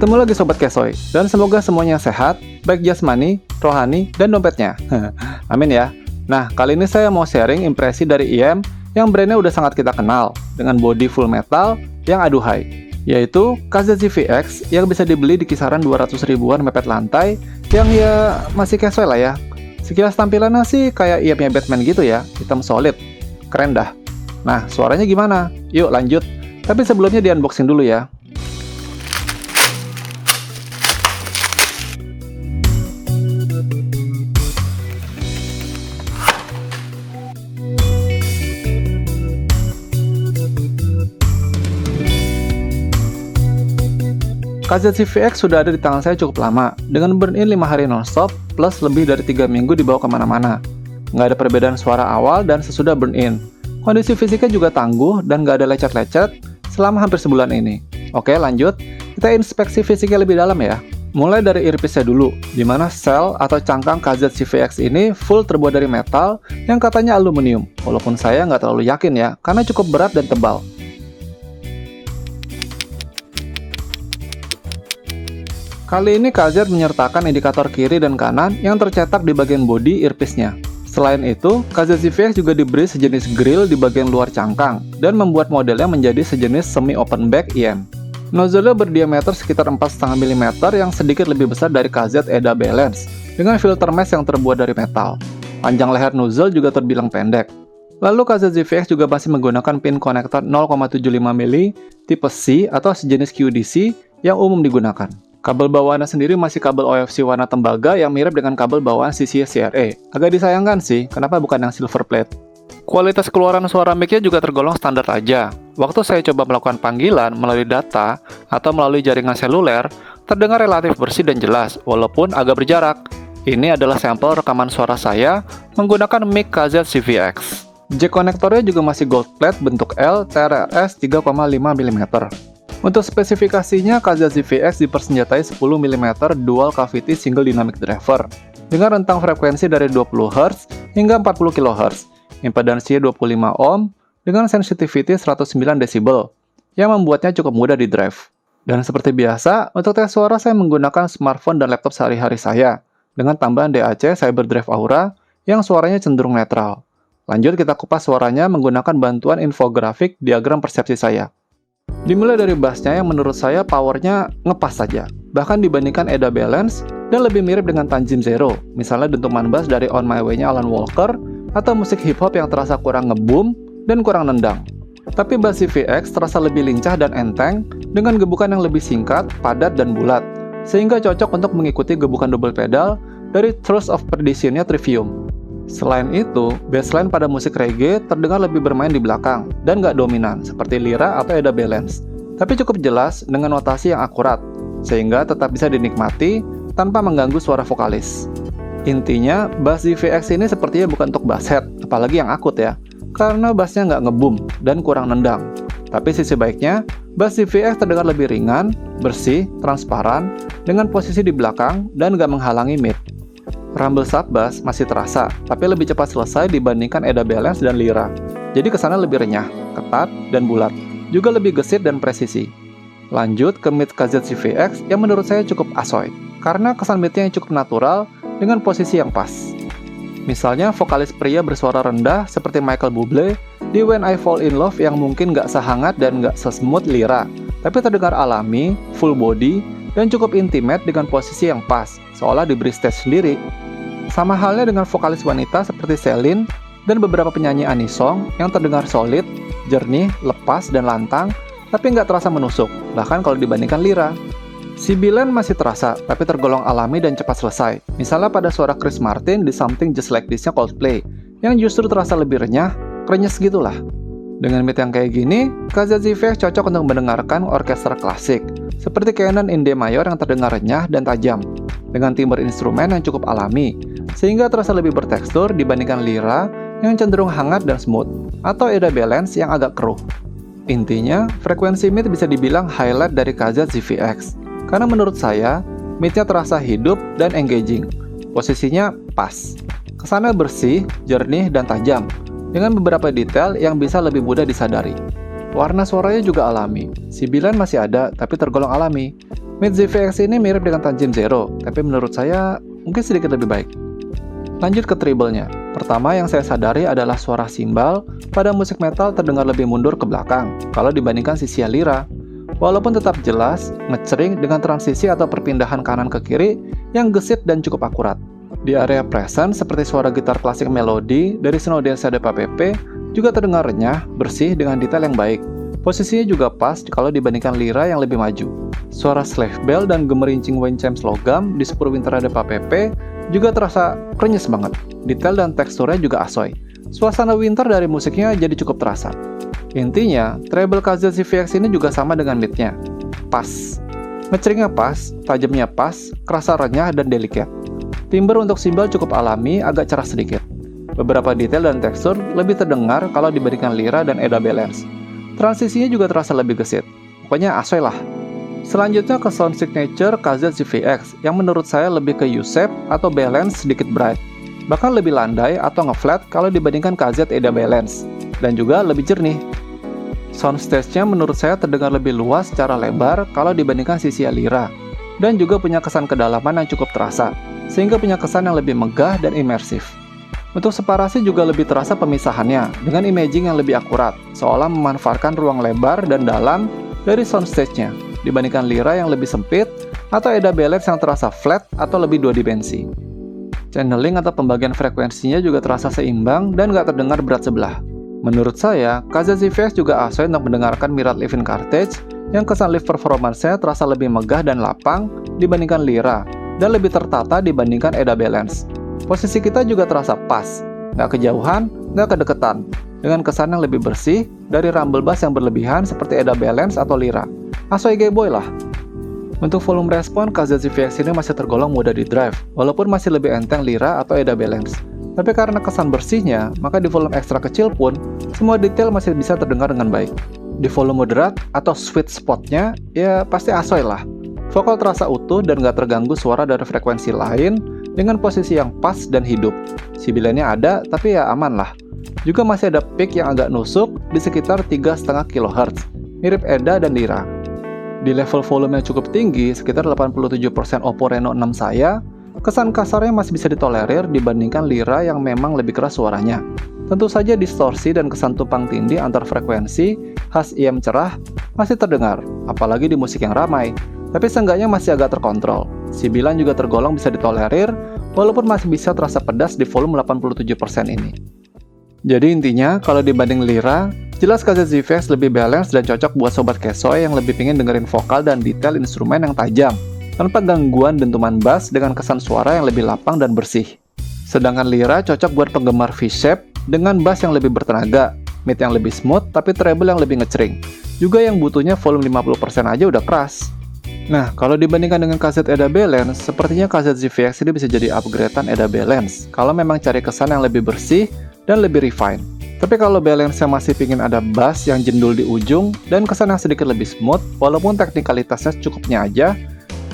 Ketemu lagi Sobat Kesoy, dan semoga semuanya sehat, baik jasmani, rohani, dan dompetnya. Amin ya. Nah, kali ini saya mau sharing impresi dari IM yang brandnya udah sangat kita kenal, dengan body full metal yang aduhai, yaitu KZZVX yang bisa dibeli di kisaran 200 ribuan mepet lantai, yang ya masih Kesoy lah ya. Sekilas tampilannya sih kayak IM-nya Batman gitu ya, hitam solid, keren dah. Nah, suaranya gimana? Yuk lanjut. Tapi sebelumnya di unboxing dulu ya. KZZVX sudah ada di tangan saya cukup lama, dengan burn-in 5 hari non-stop, plus lebih dari 3 minggu dibawa kemana-mana. Nggak ada perbedaan suara awal dan sesudah burn-in. Kondisi fisiknya juga tangguh dan nggak ada lecet-lecet selama hampir sebulan ini. Oke, lanjut. Kita inspeksi fisiknya lebih dalam ya. Mulai dari earpiece-nya dulu, di mana sel atau cangkang KZZVX ini full terbuat dari metal yang katanya aluminium. Walaupun saya nggak terlalu yakin ya, karena cukup berat dan tebal. Kali ini KZ menyertakan indikator kiri dan kanan yang tercetak di bagian bodi earpiece-nya. Selain itu, KZZVX juga diberi sejenis grill di bagian luar cangkang dan membuat modelnya menjadi sejenis semi-open back IM. Nozzle-nya berdiameter sekitar 4,5 mm yang sedikit lebih besar dari KZ EDA Balance dengan filter mesh yang terbuat dari metal. Panjang leher nozzle juga terbilang pendek. Lalu KZZVX juga masih menggunakan pin konektor 0,75 mm tipe C atau sejenis QDC yang umum digunakan. Kabel bawaannya sendiri masih kabel OFC warna tembaga yang mirip dengan kabel bawaan CCS CRE. Agak disayangkan sih, kenapa bukan yang silver plate. Kualitas keluaran suara mic-nya juga tergolong standar aja. Waktu saya coba melakukan panggilan melalui data atau melalui jaringan seluler, terdengar relatif bersih dan jelas, walaupun agak berjarak. Ini adalah sampel rekaman suara saya menggunakan mic KZZVX. Jack konektornya juga masih gold plate bentuk L TRS 3,5 mm. Untuk spesifikasinya, KZZVX dipersenjatai 10 mm dual cavity single dynamic driver dengan rentang frekuensi dari 20 Hz hingga 40 kHz, impedansinya 25 ohm dengan sensitivity 109 dB yang membuatnya cukup mudah di drive. Dan seperti biasa, untuk tes suara saya menggunakan smartphone dan laptop sehari-hari saya dengan tambahan DAC CyberDrive Aura yang suaranya cenderung netral. Lanjut kita kupas suaranya menggunakan bantuan infografik diagram persepsi saya. Dimulai dari bassnya yang menurut saya powernya ngepas saja, bahkan dibandingkan EDA Balance dan lebih mirip dengan Tanjim Zero, misalnya dentuman bass dari On My Way-nya Alan Walker, atau musik hip-hop yang terasa kurang ngeboom dan kurang nendang. Tapi bass ZVX terasa lebih lincah dan enteng, dengan gebukan yang lebih singkat, padat, dan bulat, sehingga cocok untuk mengikuti gebukan double pedal dari Thrust of Perdition-nya Trivium. Selain itu, bassline pada musik reggae terdengar lebih bermain di belakang dan nggak dominan seperti lira atau EDA Balance, tapi cukup jelas dengan notasi yang akurat, sehingga tetap bisa dinikmati tanpa mengganggu suara vokalis. Intinya, bass ZVX ini sepertinya bukan untuk bass head, apalagi yang akut ya, karena bassnya nggak ngeboom dan kurang nendang. Tapi sisi baiknya, bass ZVX terdengar lebih ringan, bersih, transparan, dengan posisi di belakang dan nggak menghalangi mid. Rumble sub bass masih terasa, tapi lebih cepat selesai dibandingkan EDA Balance dan lira. Jadi kesannya lebih renyah, ketat, dan bulat. Juga lebih gesit dan presisi. Lanjut ke mid KZZVX yang menurut saya cukup asoy, karena kesan midnya yang cukup natural dengan posisi yang pas. Misalnya vokalis pria bersuara rendah seperti Michael Bublé di When I Fall in Love yang mungkin nggak sehangat dan nggak sesmooth lira, tapi terdengar alami, full body, dan cukup intimate dengan posisi yang pas, seolah diberi stage sendiri. Sama halnya dengan vokalis wanita seperti Celine dan beberapa penyanyi anisong yang terdengar solid, jernih, lepas, dan lantang, tapi nggak terasa menusuk, bahkan kalau dibandingkan lira. Sibilan masih terasa, tapi tergolong alami dan cepat selesai. Misalnya pada suara Chris Martin di Something Just Like This-nya Coldplay, yang justru terasa lebih renyah, krenyes gitulah. Dengan mid yang kayak gini, KZZVX cocok untuk mendengarkan orkestra klasik, seperti Canon in D mayor yang terdengar renyah dan tajam, dengan timbre instrumen yang cukup alami, sehingga terasa lebih bertekstur dibandingkan lira yang cenderung hangat dan smooth, atau EDA Balance yang agak keruh. Intinya, frekuensi mid bisa dibilang highlight dari KZZVX, karena menurut saya, midnya terasa hidup dan engaging. Posisinya pas, kesannya bersih, jernih, dan tajam, dengan beberapa detail yang bisa lebih mudah disadari. Warna suaranya juga alami, sibilan masih ada tapi tergolong alami. Mid ZVX ini mirip dengan Tanjin Zero, tapi menurut saya mungkin sedikit lebih baik. Lanjut ke treble-nya. Pertama yang saya sadari adalah suara simbal pada musik metal terdengar lebih mundur ke belakang kalau dibandingkan sisi lira. Walaupun tetap jelas, ngecering dengan transisi atau perpindahan kanan ke kiri yang gesit dan cukup akurat. Di area present seperti suara gitar klasik melodi dari Snowdance de Papepe juga terdengar renyah, bersih dengan detail yang baik. Posisinya juga pas kalau dibandingkan lira yang lebih maju. Suara slave bell dan gemerincing wind chimes logam di Spurwinter de Papepe juga terasa krenyes banget. Detail dan teksturnya juga asoy. Suasana winter dari musiknya jadi cukup terasa. Intinya, treble KZ-ZVX ini juga sama dengan midnya. Pas. Ngeceringnya pas, tajamnya pas, kerasa renyah dan delicate. Timbre untuk simbal cukup alami, agak cerah sedikit. Beberapa detail dan tekstur lebih terdengar kalau dibandingkan lira dan Eda Balance. Transisinya juga terasa lebih gesit. Pokoknya asoy lah. Selanjutnya ke sound signature KZ-ZVX yang menurut saya lebih ke U-shape atau balance sedikit bright. Bahkan lebih landai atau nge-flat kalau dibandingkan KZ Eda Balance. Dan juga lebih jernih. Soundstage-nya menurut saya terdengar lebih luas secara lebar kalau dibandingkan sisi lira. Dan juga punya kesan kedalaman yang cukup terasa, sehingga punya kesan yang lebih megah dan imersif. Untuk separasi juga lebih terasa pemisahannya, dengan imaging yang lebih akurat, seolah memanfaatkan ruang lebar dan dalam dari soundstage-nya, dibandingkan lira yang lebih sempit, atau Eda Balance yang terasa flat atau lebih dua dimensi. Channeling atau pembagian frekuensinya juga terasa seimbang dan gak terdengar berat sebelah. Menurut saya, KZ-ZVX juga asoy untuk mendengarkan Mirat Live in Carthage yang kesan live performance-nya terasa lebih megah dan lapang dibandingkan lira, dan lebih tertata dibandingkan Eda Balance. Posisi kita juga terasa pas, nggak kejauhan, nggak kedeketan, dengan kesan yang lebih bersih dari rumble bass yang berlebihan seperti Eda Balance atau lira. Asoy gay boy lah. Untuk volume respon, KZ-ZVX ini masih tergolong mudah di drive, walaupun masih lebih enteng lira atau Eda Balance. Tapi karena kesan bersihnya, maka di volume ekstra kecil pun, semua detail masih bisa terdengar dengan baik. Di volume moderat atau sweet spot-nya, ya pasti asoy lah. Vokal terasa utuh dan gak terganggu suara dari frekuensi lain dengan posisi yang pas dan hidup. Sibilannya ada, tapi ya aman lah. Juga masih ada peak yang agak nusuk di sekitar 3,5 kHz, mirip Eda dan lira. Di level volume yang cukup tinggi, sekitar 87% Oppo Reno 6 saya, kesan kasarnya masih bisa ditolerir dibandingkan lira yang memang lebih keras suaranya. Tentu saja distorsi dan kesan tumpang tindih antar frekuensi khas IM cerah masih terdengar, apalagi di musik yang ramai. Tapi seenggaknya masih agak terkontrol. Sibilan juga tergolong bisa ditolerir, walaupun masih bisa terasa pedas di volume 87% ini. Jadi intinya, kalau dibanding lira, jelas KZ-ZVX lebih balance dan cocok buat sobat kesoy yang lebih pingin dengerin vokal dan detail instrumen yang tajam, tanpa gangguan dentuman bass dengan kesan suara yang lebih lapang dan bersih. Sedangkan lira cocok buat penggemar V-shape dengan bass yang lebih bertenaga, mid yang lebih smooth tapi treble yang lebih ngecering, juga yang butuhnya volume 50% aja udah keras. Nah, kalau dibandingkan dengan KZ Eda Balance, sepertinya KZ-ZVX ini bisa jadi upgradean Eda Balance kalau memang cari kesan yang lebih bersih dan lebih refine. Tapi kalau balance-nya masih pingin ada bass yang jendul di ujung dan kesan yang sedikit lebih smooth, walaupun teknikalitasnya cukupnya aja,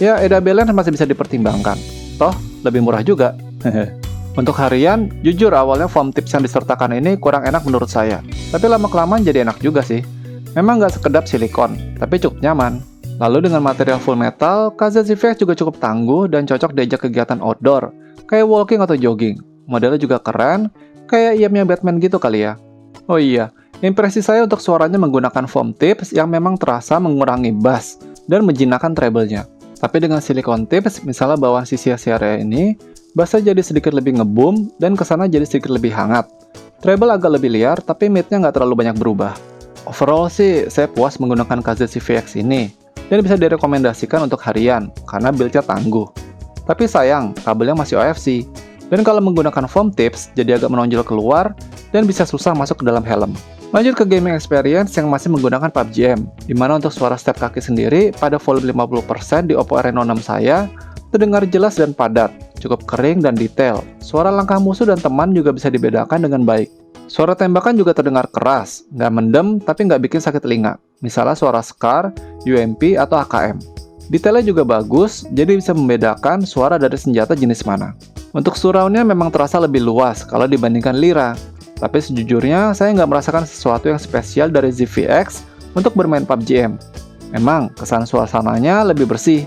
ya Eda Balance masih bisa dipertimbangkan. Toh, lebih murah juga. Untuk harian, jujur awalnya foam tips yang disertakan ini kurang enak menurut saya. Tapi lama-kelamaan jadi enak juga sih. Memang nggak sekedap silikon, tapi cukup nyaman. Lalu dengan material full metal, KZ-ZVX juga cukup tangguh dan cocok diajak kegiatan outdoor, kayak walking atau jogging. Modelnya juga keren, kayak IM-nya Batman gitu kali ya. Oh iya, impresi saya untuk suaranya menggunakan foam tips yang memang terasa mengurangi bass dan menjinakkan treble-nya. Tapi dengan silikon tips, misalnya bawaan sisi area ini, bassnya jadi sedikit lebih ngebum dan kesana jadi sedikit lebih hangat. Treble agak lebih liar, tapi mid-nya nggak terlalu banyak berubah. Overall sih, saya puas menggunakan KZ-ZVX ini, dan bisa direkomendasikan untuk harian, karena build-nya tangguh. Tapi sayang, kabelnya masih OFC, dan kalau menggunakan foam tips, jadi agak menonjol keluar, dan bisa susah masuk ke dalam helm. Lanjut ke gaming experience yang masih menggunakan PUBG M, dimana untuk suara step kaki sendiri pada volume 50% di Oppo Reno 6 saya, terdengar jelas dan padat, cukup kering dan detail. Suara langkah musuh dan teman juga bisa dibedakan dengan baik. Suara tembakan juga terdengar keras, nggak mendem tapi nggak bikin sakit telinga. Misalnya suara SCAR, UMP, atau AKM. Detailnya juga bagus, jadi bisa membedakan suara dari senjata jenis mana. Untuk surround-nya memang terasa lebih luas kalau dibandingkan lira. Tapi sejujurnya, saya nggak merasakan sesuatu yang spesial dari ZVX untuk bermain PUBG M. Memang, kesan suasananya lebih bersih,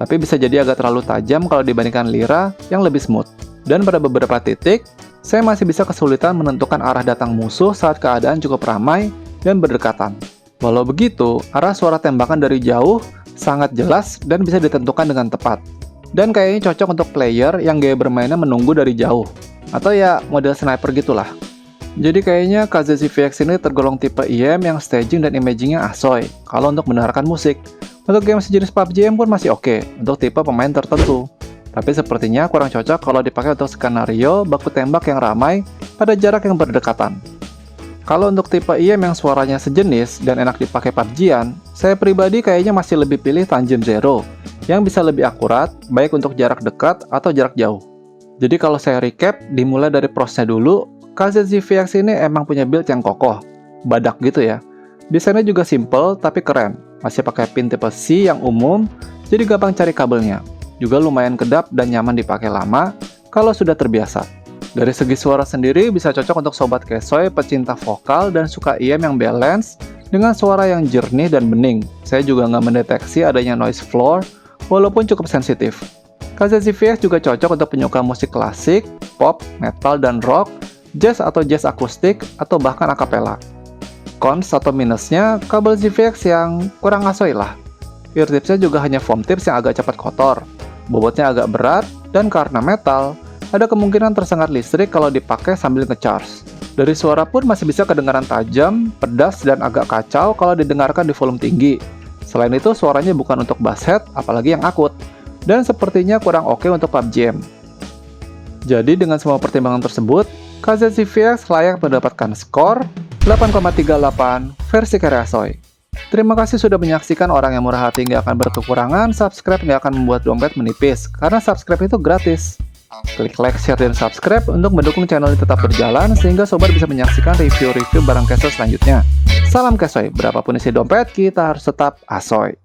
tapi bisa jadi agak terlalu tajam kalau dibandingkan Lyra yang lebih smooth. Dan pada beberapa titik, saya masih bisa kesulitan menentukan arah datang musuh saat keadaan cukup ramai dan berdekatan. Walau begitu, arah suara tembakan dari jauh sangat jelas dan bisa ditentukan dengan tepat. Dan kayaknya cocok untuk player yang gaya bermainnya menunggu dari jauh, atau ya model sniper gitulah. Jadi kayaknya KZVX ini tergolong tipe IM yang staging dan imagingnya asoy kalau untuk mendengarkan musik. Untuk game sejenis PUBG pun masih oke untuk tipe pemain tertentu. Tapi sepertinya kurang cocok kalau dipakai untuk skenario baku tembak yang ramai pada jarak yang berdekatan. Kalau untuk tipe IM yang suaranya sejenis dan enak dipakai PUBG-an, saya pribadi kayaknya masih lebih pilih Tangent Zero, yang bisa lebih akurat, baik untuk jarak dekat atau jarak jauh. Jadi kalau saya recap, dimulai dari prosesnya dulu, KZVX ini emang punya build yang kokoh, badak gitu ya. Desainnya juga simple tapi keren, masih pakai pin tipe C yang umum, jadi gampang cari kabelnya. Juga lumayan kedap dan nyaman dipakai lama kalau sudah terbiasa. Dari segi suara sendiri bisa cocok untuk sobat kesoy, pecinta vokal, dan suka IM yang balance dengan suara yang jernih dan bening. Saya juga nggak mendeteksi adanya noise floor, walaupun cukup sensitif. KZVX juga cocok untuk penyuka musik klasik, pop, metal, dan rock, jazz atau jazz akustik, atau bahkan akapela. Cons atau minusnya, kabel ZVX yang kurang asoy lah. Eartipsnya juga hanya foam tips yang agak cepat kotor, bobotnya agak berat, dan karena metal, ada kemungkinan tersengat listrik kalau dipakai sambil nge-charge. Dari suara pun masih bisa kedengaran tajam, pedas, dan agak kacau kalau didengarkan di volume tinggi. Selain itu, suaranya bukan untuk bass head, apalagi yang akut, dan sepertinya kurang oke untuk PUBG. Jadi dengan semua pertimbangan tersebut, KZVX layak mendapatkan skor 8,38 versi karya Asoy. Terima kasih sudah menyaksikan. Orang yang murah hati nggak akan berkekurangan, subscribe nggak akan membuat dompet menipis, karena subscribe itu gratis. Klik like, share, dan subscribe untuk mendukung channel ini tetap berjalan, sehingga sobat bisa menyaksikan review-review barang casual selanjutnya. Salam Kesoy, berapapun isi dompet, kita harus tetap Asoy.